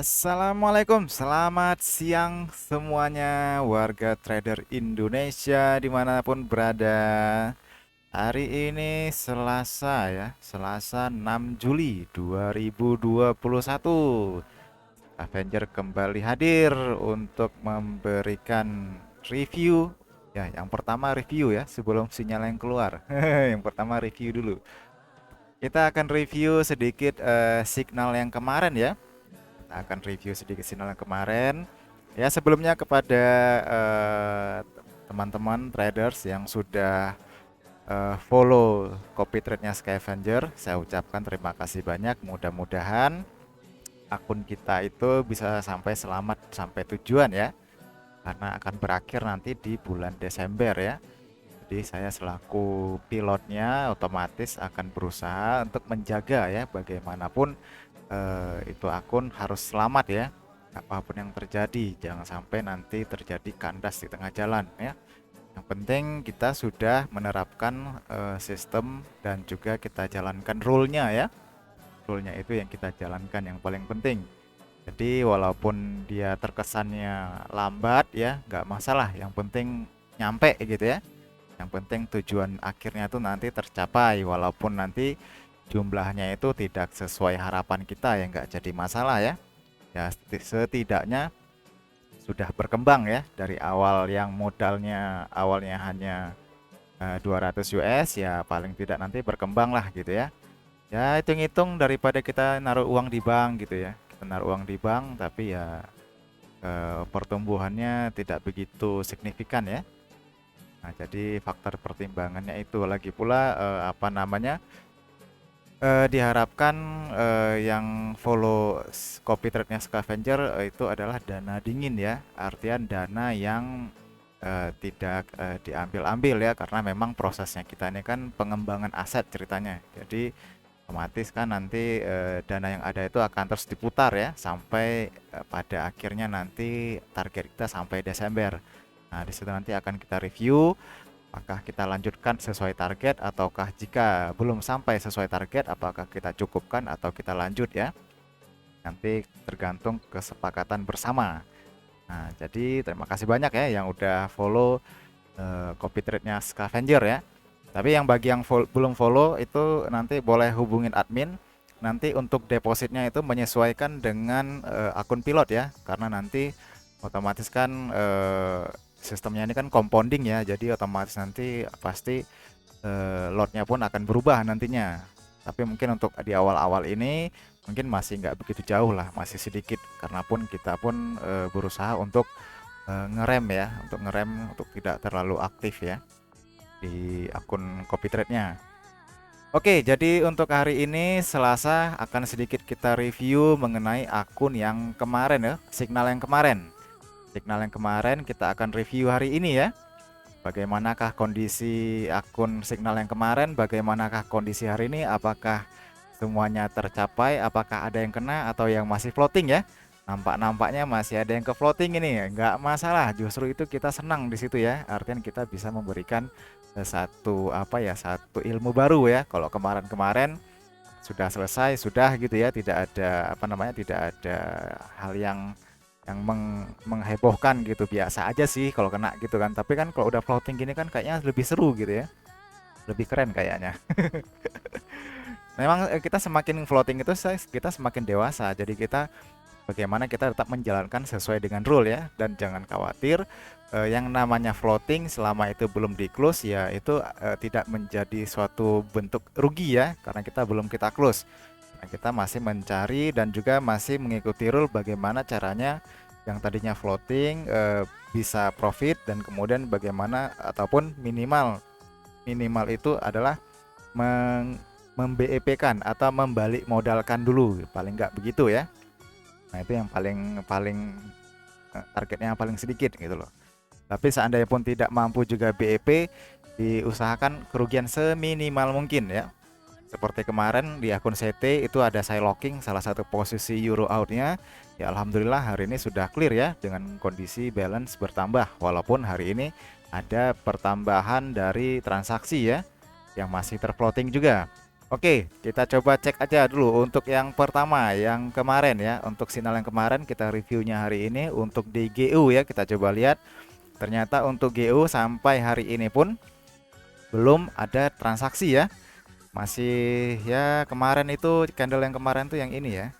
Assalamualaikum, selamat siang semuanya warga trader Indonesia dimanapun berada. Hari ini Selasa ya, Selasa 6 Juli 2021. Avenger kembali hadir untuk memberikan review. Ya, yang pertama review ya, sebelum sinyal yang keluar. Yang pertama review dulu. Kita akan review sedikit signal yang kemarin ya. Kita akan review sedikit sinyal yang kemarin. Ya, sebelumnya kepada teman-teman traders yang sudah follow copy trade-nya Scavenger, saya ucapkan terima kasih banyak. Mudah-mudahan akun kita itu bisa sampai selamat sampai tujuan ya. Karena akan berakhir nanti di bulan Desember ya. Jadi saya selaku pilotnya otomatis akan berusaha untuk menjaga ya bagaimanapun itu akun harus selamat ya. Apapun yang terjadi, jangan sampai nanti terjadi kandas di tengah jalan ya. Yang penting kita sudah menerapkan sistem dan juga kita jalankan rule-nya ya. Rule-nya itu yang kita jalankan yang paling penting. Jadi walaupun dia terkesannya lambat ya, nggak masalah. Yang penting nyampe gitu ya. Yang penting tujuan akhirnya tuh nanti tercapai walaupun nanti jumlahnya itu tidak sesuai harapan kita ya nggak jadi masalah ya. Ya setidaknya sudah berkembang ya dari awal yang modalnya awalnya hanya 200 US ya paling tidak nanti berkembang lah gitu ya. Ya hitung-hitung daripada kita naruh uang di bank gitu ya. Kita naruh uang di bank tapi ya pertumbuhannya tidak begitu signifikan ya. Nah, jadi faktor pertimbangannya itu lagi pula apa namanya? Diharapkan yang follow copy trade-nya Scavenger itu adalah dana dingin ya. Artian dana yang tidak diambil-ambil ya karena memang prosesnya kita ini kan pengembangan aset ceritanya. Jadi otomatis kan nanti dana yang ada itu akan terus diputar ya sampai pada akhirnya nanti target kita sampai Desember. Nah, di situ nanti akan kita review apakah kita lanjutkan sesuai target ataukah jika belum sampai sesuai target apakah kita cukupkan atau kita lanjut ya. Nanti tergantung kesepakatan bersama. Nah, jadi terima kasih banyak ya yang udah follow copy trade-nya Scavenger ya. Tapi yang bagi yang belum follow itu nanti boleh hubungin admin. Nanti untuk depositnya itu menyesuaikan dengan akun pilot ya. Karena nanti otomatis kan sistemnya ini kan compounding ya, jadi otomatis nanti pasti lotnya pun akan berubah nantinya. Tapi mungkin untuk di awal-awal ini mungkin masih nggak begitu jauh lah, masih sedikit karena pun kita pun berusaha untuk ngerem ya, untuk ngerem untuk tidak terlalu aktif ya di akun copy trade-nya. Oke, jadi untuk hari ini Selasa akan sedikit kita review mengenai akun yang kemarin ya, signal yang kemarin. Signal yang kemarin kita akan review hari ini ya. Bagaimanakah kondisi akun signal yang kemarin, bagaimanakah kondisi hari ini, apakah semuanya tercapai, apakah ada yang kena atau yang masih floating ya. Nampaknya masih ada yang ke floating ini, nggak masalah, justru itu kita senang di situ ya. Artinya kita bisa memberikan satu apa ya, satu ilmu baru ya. Kalau kemarin-kemarin sudah selesai, sudah gitu ya, tidak ada apa namanya, tidak ada hal yang menghebohkan gitu, biasa aja sih kalau kena gitu kan. Tapi kan kalau udah floating gini kan kayaknya lebih seru gitu ya, lebih keren kayaknya. Memang kita semakin floating itu kita semakin dewasa, jadi kita bagaimana kita tetap menjalankan sesuai dengan rule ya. Dan jangan khawatir yang namanya floating selama itu belum di close ya itu tidak menjadi suatu bentuk rugi ya, karena kita belum kita close. Nah, kita masih mencari dan juga masih mengikuti rule bagaimana caranya yang tadinya floating bisa profit, dan kemudian bagaimana ataupun minimal minimal itu adalah mem-BEP-kan atau membalik modalkan dulu, paling nggak begitu ya. Nah, itu yang paling paling targetnya yang paling sedikit gitu loh. Tapi seandainya pun tidak mampu juga BEP, diusahakan kerugian seminimal mungkin ya. Seperti kemarin di akun CT itu ada saya locking salah satu posisi euro outnya. Ya alhamdulillah hari ini sudah clear ya dengan kondisi balance bertambah. Walaupun hari ini ada pertambahan dari transaksi ya yang masih terfloating juga. Oke, kita coba cek aja dulu untuk yang pertama, yang kemarin ya. Untuk sinyal yang kemarin kita reviewnya hari ini untuk di GU ya. Kita coba lihat. Ternyata untuk GU sampai hari ini pun belum ada transaksi ya. Masih ya, kemarin itu candle yang kemarin tuh yang ini ya.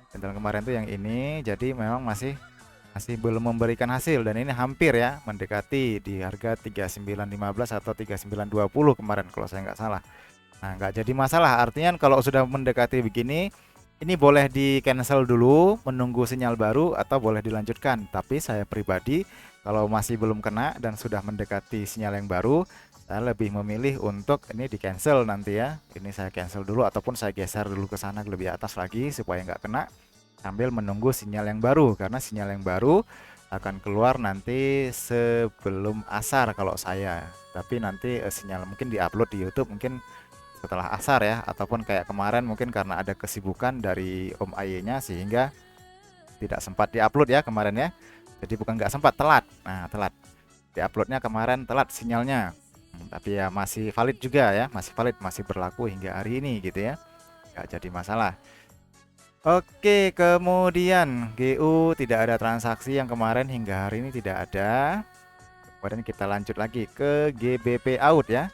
Candle kemarin tuh yang ini. Jadi memang masih masih belum memberikan hasil, dan ini hampir ya mendekati di harga 3915 atau 3920 kemarin kalau saya nggak salah. Nah, nggak jadi masalah. Artinya kalau sudah mendekati begini, ini boleh di cancel dulu, menunggu sinyal baru, atau boleh dilanjutkan. Tapi saya pribadi, kalau masih belum kena dan sudah mendekati sinyal yang baru, saya lebih memilih untuk ini di cancel nanti ya. Ini saya cancel dulu, ataupun saya geser dulu ke sana lebih atas lagi supaya nggak kena, sambil menunggu sinyal yang baru. Karena sinyal yang baru akan keluar nanti sebelum asar kalau saya. Tapi nanti sinyal mungkin diupload di YouTube mungkin setelah asar ya, ataupun kayak kemarin mungkin karena ada kesibukan dari Om Aye-nya sehingga tidak sempat diupload ya kemarin ya. Jadi bukan nggak sempat, telat. Nah, telat diuploadnya kemarin, telat sinyalnya. Tapi ya masih valid juga ya, masih valid, masih berlaku hingga hari ini gitu ya, nggak jadi masalah. Oke, kemudian GU tidak ada transaksi yang kemarin hingga hari ini, tidak ada. Kemudian kita lanjut lagi ke GBP Out ya.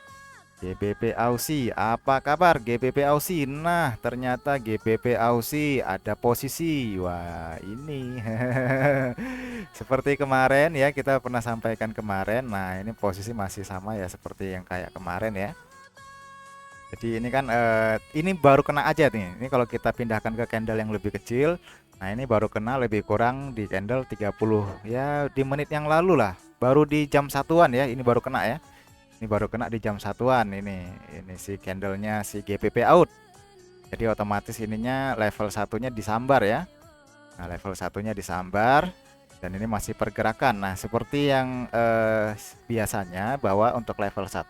GBP Aussie, apa kabar GBP Aussie? Nah, ternyata GBP Aussie ada posisi. Wah, ini seperti kemarin ya, kita pernah sampaikan kemarin. Nah, ini posisi masih sama ya seperti yang kayak kemarin ya. Jadi ini kan ini baru kena aja nih. Ini kalau kita pindahkan ke candle yang lebih kecil. Nah, ini baru kena lebih kurang di candle 30 ya, di menit yang lalu lah. Baru di jam satuan ya, ini baru kena ya. Ini baru kena di jam satuan ini si candlenya si GBP out. Jadi otomatis ininya level satunya disambar ya. Nah, level satunya disambar dan ini masih pergerakan. Nah, seperti yang biasanya bahwa untuk level 1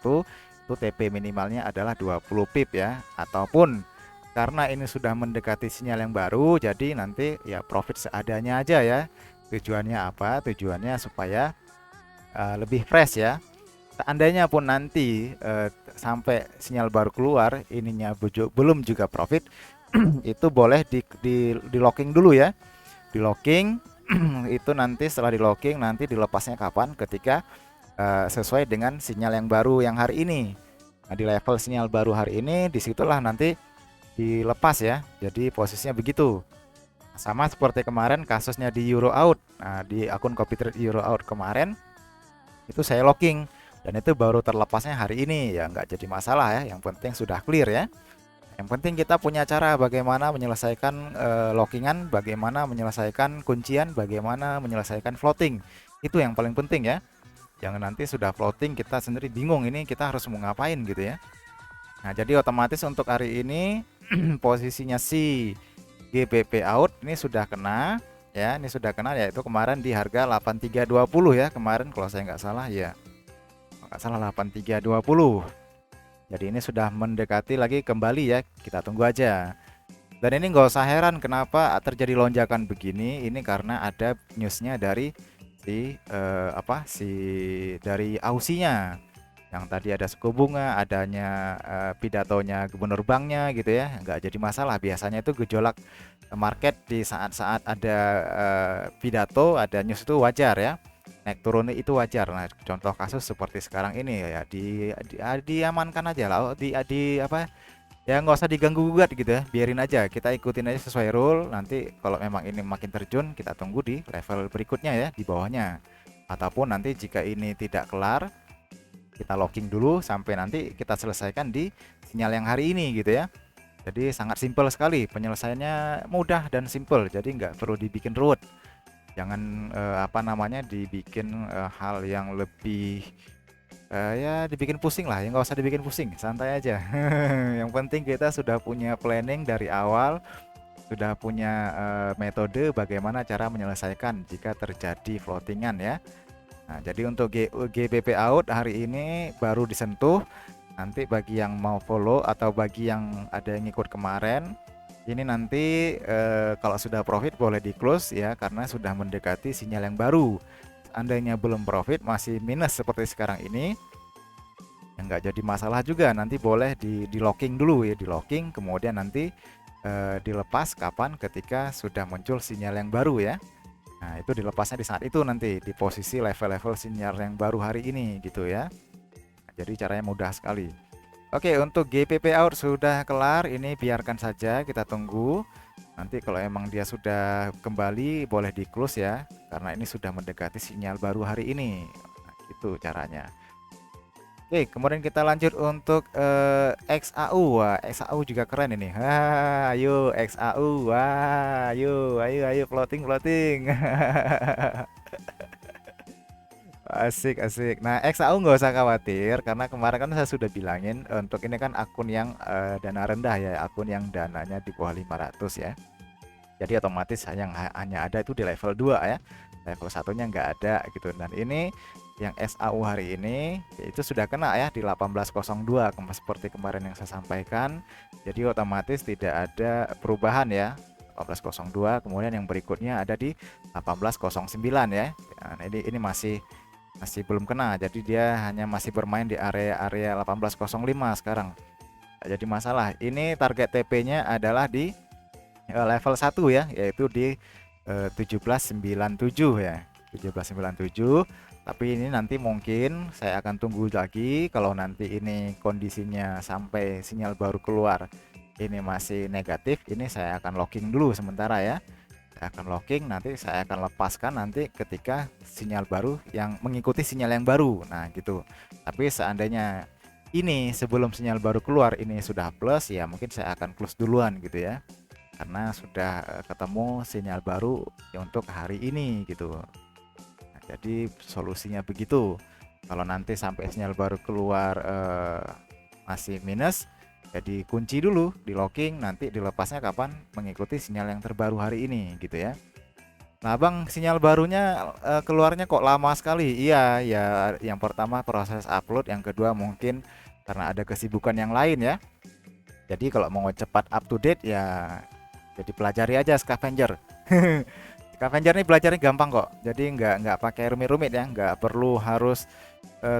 itu TP minimalnya adalah 20 pip ya, ataupun karena ini sudah mendekati sinyal yang baru, jadi nanti ya profit seadanya aja ya. Tujuannya apa? Tujuannya supaya lebih fresh ya. Seandainya pun nanti sampai sinyal baru keluar ininya belum juga profit, itu boleh di locking dulu ya, di locking. Itu nanti setelah di locking nanti dilepasnya kapan, ketika sesuai dengan sinyal yang baru yang hari ini. Nah, di level sinyal baru hari ini disitulah nanti dilepas ya, jadi posisinya begitu. Sama seperti kemarin kasusnya di Euro Out. Nah, di akun CopyTrade Euro Out kemarin itu saya locking, dan itu baru terlepasnya hari ini ya, nggak jadi masalah ya, yang penting sudah clear ya. Yang penting kita punya cara bagaimana menyelesaikan lockingan, bagaimana menyelesaikan kuncian, bagaimana menyelesaikan floating. Itu yang paling penting ya. Jangan nanti sudah floating kita sendiri bingung ini kita harus mau ngapain gitu ya. Nah, jadi otomatis untuk hari ini posisinya si GBP out ini sudah kena ya, ini sudah kena, yaitu kemarin di harga 8320 ya kemarin kalau saya nggak salah ya. Nggak salah 8320. Jadi ini sudah mendekati lagi kembali ya, kita tunggu aja. Dan ini nggak usah heran kenapa terjadi lonjakan begini, ini karena ada newsnya dari si dari Ausinya, yang tadi ada suku bunga, adanya pidatonya gubernur banknya gitu ya, nggak jadi masalah. Biasanya itu gejolak market di saat-saat ada pidato, ada news itu wajar ya, naik turun itu wajar. Nah, contoh kasus seperti sekarang ini ya diamankan aja lah, di apa ya, nggak usah diganggu gugat gitu ya, biarin aja, kita ikutin aja sesuai rule. Nanti kalau memang ini makin terjun, kita tunggu di level berikutnya ya, di bawahnya. Ataupun nanti jika ini tidak kelar, kita locking dulu sampai nanti kita selesaikan di sinyal yang hari ini gitu ya. Jadi sangat simpel sekali penyelesaiannya, mudah dan simpel, jadi nggak perlu dibikin ruwet. Jangan dibikin hal yang lebih ya dibikin pusing lah ya, nggak usah dibikin pusing, santai aja. Yang penting kita sudah punya planning dari awal, sudah punya metode bagaimana cara menyelesaikan jika terjadi floatingan ya. Nah, jadi untuk GBP out hari ini baru disentuh. Nanti bagi yang mau follow atau bagi yang ada yang ikut kemarin, ini nanti kalau sudah profit boleh di close ya, karena sudah mendekati sinyal yang baru. Seandainya belum profit, masih minus seperti sekarang ini, yang nggak jadi masalah juga, nanti boleh di locking dulu ya, di locking kemudian nanti dilepas kapan ketika sudah muncul sinyal yang baru ya. Nah, itu dilepasnya di saat itu nanti di posisi level-level sinyal yang baru hari ini gitu ya. Jadi caranya mudah sekali. Oke, untuk GPP out sudah kelar, ini biarkan saja kita tunggu. Nanti kalau emang dia sudah kembali boleh di close ya, karena ini sudah mendekati sinyal baru hari ini. Nah, itu caranya. Oke, kemudian kita lanjut untuk XAU. Wah, XAU juga keren ini. Ayo XAU. Wah, ayo floating floating. Asik asik. Nah, XAU nggak usah khawatir karena kemarin kan saya sudah bilangin untuk ini kan akun yang dana rendah ya, akun yang dananya di bawah 500 ya. Jadi otomatis hanya ada itu di level 2 ya. Level satunya nggak ada gitu. Dan ini yang SAU hari ini itu sudah kena ya di 1802 seperti kemarin yang saya sampaikan. Jadi otomatis tidak ada perubahan ya. 1802 kemudian yang berikutnya ada di 1809 ya. Nah, ini masih belum kena. Jadi dia hanya masih bermain di area 1805 sekarang. Jadi masalah. Ini target TP-nya adalah di level 1 ya, yaitu di 1797 ya. 1797. Tapi ini nanti mungkin saya akan tunggu lagi kalau nanti ini kondisinya sampai sinyal baru keluar ini masih negatif, ini saya akan locking dulu sementara ya. Saya akan locking, nanti saya akan lepaskan nanti ketika sinyal baru yang mengikuti sinyal yang baru. Nah, gitu. Tapi seandainya ini sebelum sinyal baru keluar ini sudah plus ya, mungkin saya akan close duluan gitu ya. Karena sudah ketemu sinyal baru untuk hari ini gitu. Nah, jadi solusinya begitu. Kalau nanti sampai sinyal baru keluar masih minus, jadi kunci dulu di locking, nanti dilepasnya kapan mengikuti sinyal yang terbaru hari ini gitu ya. Nah, Bang, sinyal barunya keluarnya kok lama sekali? Iya, ya yang pertama proses upload, yang kedua mungkin karena ada kesibukan yang lain ya. Jadi kalau mau cepat up to date ya jadi pelajari aja Scavenger. Scavenger ini belajarnya gampang kok. Jadi nggak pakai rumit-rumit ya, nggak perlu harus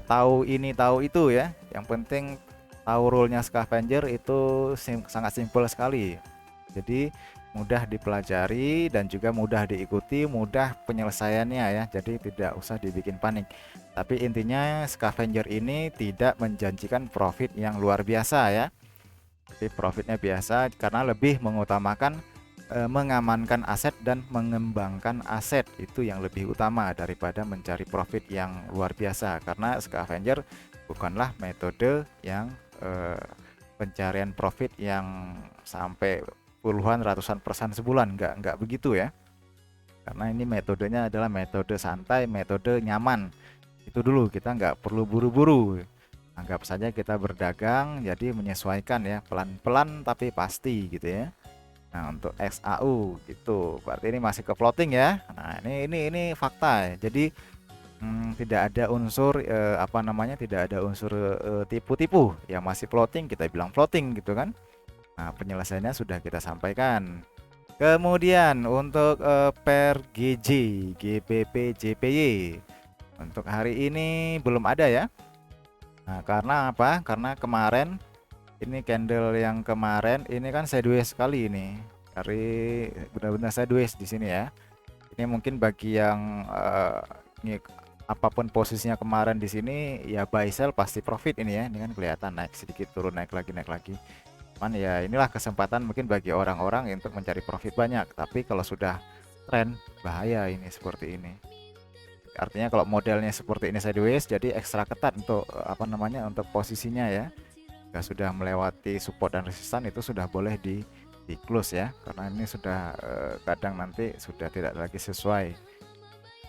tahu ini tahu itu ya. Yang penting tahu rule-nya Scavenger itu sangat simpel sekali. Jadi mudah dipelajari dan juga mudah diikuti, mudah penyelesaiannya ya. Jadi tidak usah dibikin panik. Tapi intinya Scavenger ini tidak menjanjikan profit yang luar biasa ya. Jadi profitnya biasa karena lebih mengutamakan mengamankan aset dan mengembangkan aset, itu yang lebih utama daripada mencari profit yang luar biasa. Karena Scavenger bukanlah metode yang pencarian profit yang sampai puluhan ratusan persen sebulan, nggak begitu ya. Karena ini metodenya adalah metode santai, metode nyaman. Itu dulu, kita nggak perlu buru-buru. Anggap saja kita berdagang, jadi menyesuaikan ya, pelan-pelan tapi pasti gitu ya. Nah, untuk XAU gitu, berarti ini masih ke floating ya. Nah, ini fakta ya. Jadi tidak ada unsur apa namanya? Tidak ada unsur tipu-tipu. Ya masih floating, kita bilang floating gitu kan. Nah, penyelesaiannya sudah kita sampaikan. Kemudian untuk per GJ, GBP, JPY untuk hari ini belum ada ya. Nah, karena apa? Karena kemarin ini candle yang kemarin ini kan sideways sekali ini. Dari benar-benar sideways di sini ya. Ini mungkin bagi yang apapun posisinya kemarin di sini ya buy sell pasti profit ini ya. Ini kan kelihatan naik sedikit turun naik lagi naik lagi. Cuman ya inilah kesempatan mungkin bagi orang-orang untuk mencari profit banyak. Tapi kalau sudah tren bahaya ini seperti ini. Artinya kalau modelnya seperti ini sideways jadi ekstra ketat untuk apa namanya untuk posisinya ya. Jika sudah melewati support dan resistan itu sudah boleh di close ya, karena ini sudah kadang nanti sudah tidak lagi sesuai.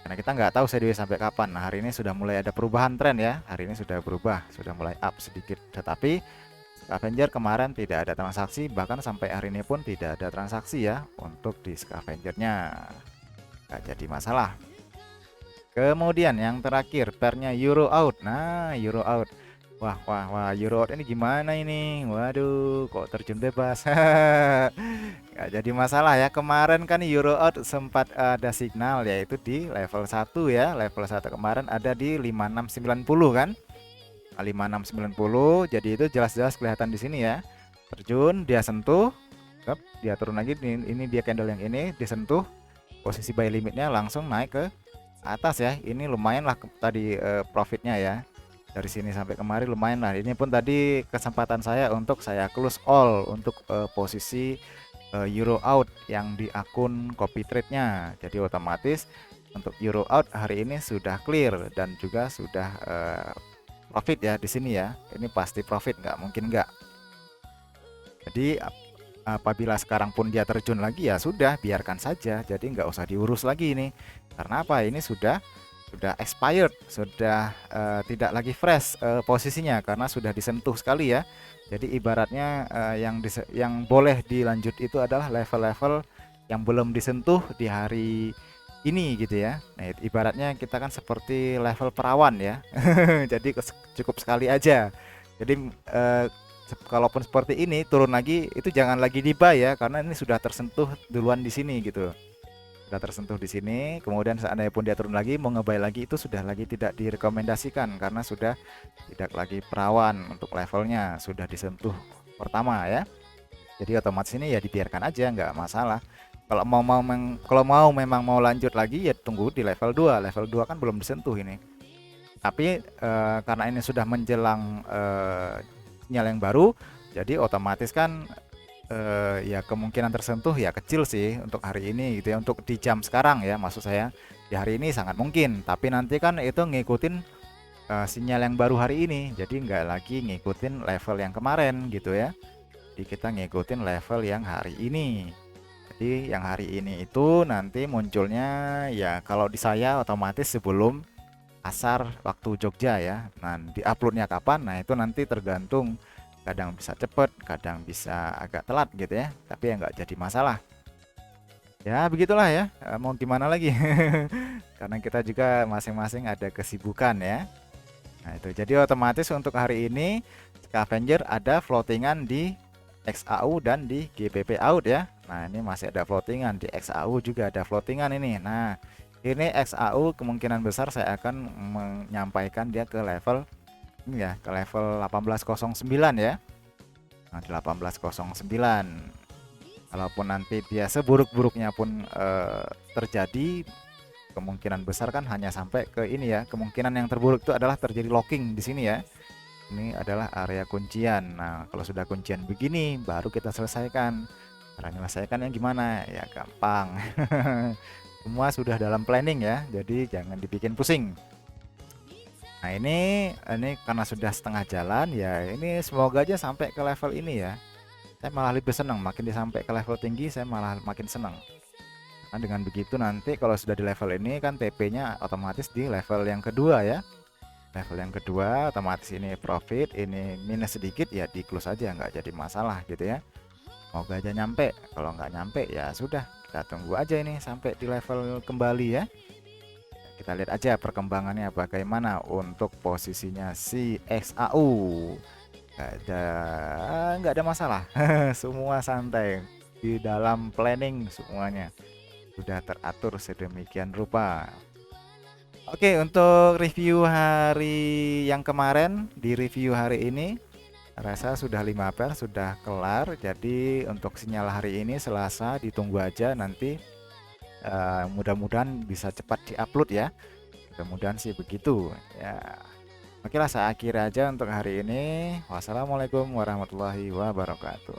Karena kita nggak tahu sideways sampai kapan. Nah, hari ini sudah mulai ada perubahan tren ya. Hari ini sudah berubah, sudah mulai up sedikit. Tetapi Scavenger kemarin tidak ada transaksi, bahkan sampai hari ini pun tidak ada transaksi ya untuk di Scavengernya. Nggak jadi masalah. Kemudian yang terakhir pairnya euro out. Nah, euro out. Wah, euro out ini gimana ini? Waduh, kok terjun bebas. Nggak jadi masalah ya. Kemarin kan euro out sempat ada signal yaitu di level 1 ya. Level 1 kemarin ada di 5690 kan. 5690. Jadi itu jelas-jelas kelihatan di sini ya. Terjun, dia sentuh, dia turun lagi. Ini dia candle yang ini disentuh, posisi buy limitnya langsung naik ke atas ya. Ini lumayan lah tadi profitnya ya. Dari sini sampai kemari lumayan lah. Ini pun tadi kesempatan saya untuk saya close all untuk posisi euro out yang di akun copy trade-nya. Jadi otomatis untuk euro out hari ini sudah clear dan juga sudah profit ya di sini ya. Ini pasti profit, nggak mungkin nggak. Jadi apabila sekarang pun dia terjun lagi ya sudah, biarkan saja. Jadi nggak usah diurus lagi ini. Karena apa? Ini sudah expired, sudah tidak lagi fresh posisinya karena sudah disentuh sekali ya. Jadi ibaratnya yang boleh dilanjut itu adalah level-level yang belum disentuh di hari ini gitu ya. Nah, ibaratnya kita kan seperti level perawan ya. Jadi cukup sekali aja. Jadi kalaupun seperti ini turun lagi itu jangan lagi di buy ya karena ini sudah tersentuh duluan di sini gitu. Sudah tersentuh di sini, kemudian seandainya pun dia turun lagi mau ngebuy lagi itu sudah lagi tidak direkomendasikan karena sudah tidak lagi perawan untuk levelnya, sudah disentuh pertama ya. Jadi otomatis ini ya dibiarkan aja, nggak masalah. Kalau mau memang mau lanjut lagi ya tunggu di level 2. Level 2 kan belum disentuh ini. Tapi karena ini sudah menjelang sinyal yang baru, jadi otomatis kan ya kemungkinan tersentuh ya kecil sih untuk hari ini gitu ya, untuk di jam sekarang ya, maksud saya di hari ini sangat mungkin, tapi nanti kan itu ngikutin sinyal yang baru hari ini, jadi nggak lagi ngikutin level yang kemarin gitu ya. Jadi kita ngikutin level yang hari ini. Jadi yang hari ini itu nanti munculnya ya kalau di saya otomatis sebelum asar waktu Jogja ya. Nah, di-uploadnya kapan? Nah, itu nanti tergantung, kadang bisa cepet, kadang bisa agak telat gitu ya. Tapi ya nggak jadi masalah. Ya begitulah ya. Mau gimana lagi? Karena kita juga masing-masing ada kesibukan ya. Nah itu jadi otomatis untuk hari ini scavenger ada floatingan di XAU dan di GBP out ya. Nah ini masih ada floatingan di XAU, juga ada floatingan ini. Nah ini XAU kemungkinan besar saya akan menyampaikan dia ke level ini ya, ke level 1809 ya. Nah, di 1809. Kalaupun nanti dia seburuk-buruknya pun terjadi, kemungkinan besar kan hanya sampai ke ini ya. Kemungkinan yang terburuk itu adalah terjadi locking di sini ya. Ini adalah area kuncian. Nah, kalau sudah kuncian begini baru kita selesaikan. Cara menyelesaikannya gimana? Ya gampang. Semua sudah dalam planning ya, jadi jangan dibikin pusing. Nah ini karena sudah setengah jalan ya, ini semoga aja sampai ke level ini ya. Saya malah lebih senang, makin disampai ke level tinggi saya malah makin senang. Nah dengan begitu nanti kalau sudah di level ini kan TP-nya otomatis di level yang kedua ya. Level yang kedua otomatis ini profit, ini minus sedikit ya di close aja, nggak jadi masalah gitu ya. Semoga aja nyampe, kalau nggak nyampe ya sudah. Kita tunggu aja ini sampai di level kembali ya. Kita lihat aja perkembangannya bagaimana untuk posisinya si XAU. Nggak ada masalah. Semua santai di dalam planning, semuanya sudah teratur sedemikian rupa. Oke, untuk review hari yang kemarin, di review hari ini rasa sudah 5 per sudah kelar. Jadi untuk sinyal hari ini Selasa ditunggu aja nanti, mudah-mudahan bisa cepat diupload ya. Mudah-mudahan sih begitu ya. Oke lah, saya akhiri aja untuk hari ini. Wassalamualaikum warahmatullahi wabarakatuh.